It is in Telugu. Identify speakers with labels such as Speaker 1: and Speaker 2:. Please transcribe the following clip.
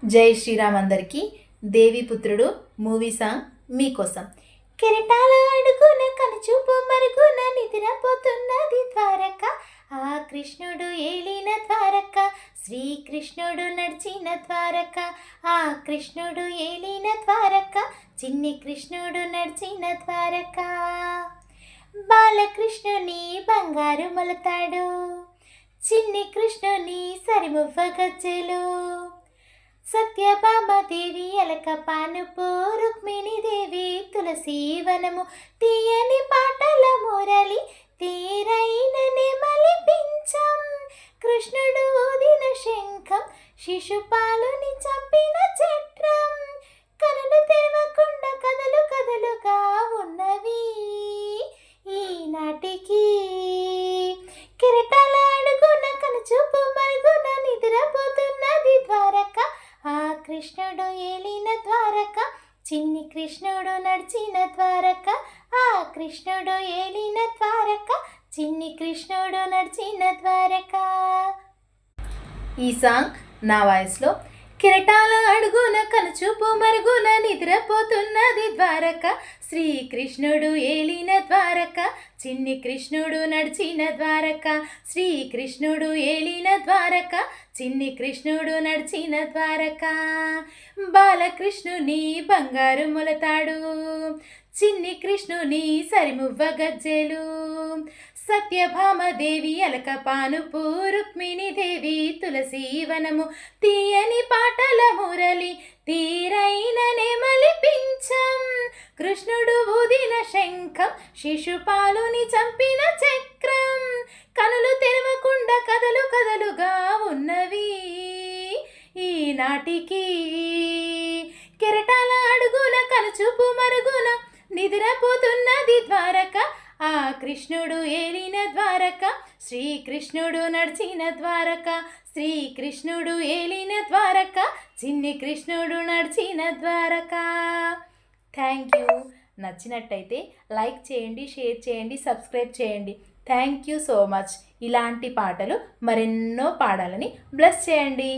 Speaker 1: జై శ్రీరామ్ అందరికీ దేవిపుత్రుడు మూవీ సాంగ్ మీకోసం. కెరటాల అడుగున కనుచూపు మరుగున నిద్రపోతున్నది ద్వారక, ఆ కృష్ణుడు ఏలిన ద్వారక, శ్రీకృష్ణుడు నడిచిన ద్వారక, ఆ కృష్ణుడు ఏలిన ద్వారక, చిన్ని కృష్ణుడు నడిచిన ద్వారక. బాలకృష్ణుని బంగారు మొలతాడు, చిన్ని కృష్ణుని సరిమువ్వ గజ్జెలు, సత్యభామాదేవి అలక పానుపు, రుక్మిణీదేవి తులసి వనము, తీయని పాటల మురళి తీరైన నెమలి పించం, కృష్ణుడు ఊదిన శంఖం శిశుపాలుని చంపిన చట్రం, కనులు తెరవకుండా కథలు కథలుగా ఉన్నవి ఈనాటికి. కిరటాల అడుగున కనుచూపు మరుగున నిద్రపోతున్నది ద్వారక, ఆ కృష్ణుడు ఏలిన ద్వారక, చిన్ని కృష్ణుడు నడిచిన ద్వారక, ఆ కృష్ణుడు ఏలిన ద్వారక, చిన్ని కృష్ణుడు నడిచిన ద్వారక. ఈ సాంగ్ నా వాయిస్లో. కిరటాల అడుగున కనుచూపు మరుగున నిద్రపోతున్నది ద్వారక, శ్రీకృష్ణుడు ఏలిన ద్వారక, చిన్ని కృష్ణుడు నడిచిన ద్వారక, శ్రీకృష్ణుడు ఏలిన ద్వారక, చిన్ని కృష్ణుడు నడిచిన ద్వారక. బాలకృష్ణుని బంగారు మొలతాడు, చిన్ని కృష్ణుని సరిమువ్వ గజ్జెలు, సత్యభామాదేవి అలక పానుపు, రుక్మిణీదేవి తులసి వనము, తీయని పాటల మురళి తీరైన నెమలి పించం, కృష్ణుడు ఊదిన శంఖం శిశుపాలుని చంపిన చక్రం, కనులు తెరవకుండా కథలు కథలుగా ఉన్నవి ఈనాటికి. కెరటాల అడుగున కనుచూపు మరుగున నిద్రపోతున్నది ద్వారక, ఆ కృష్ణుడు ఏలిన ద్వారక, శ్రీకృష్ణుడు నడిచిన ద్వారక, శ్రీకృష్ణుడు ఏలిన ద్వారక, చిన్ని కృష్ణుడు నడిచిన ద్వారక. Thank you. నచ్చినట్టయితే లైక్ చేయండి, షేర్ చేయండి, సబ్స్క్రైబ్ చేయండి. Thank you so much. ఇలాంటి పాటలు మరెన్నో పాడాలని బ్లెస్ చేయండి.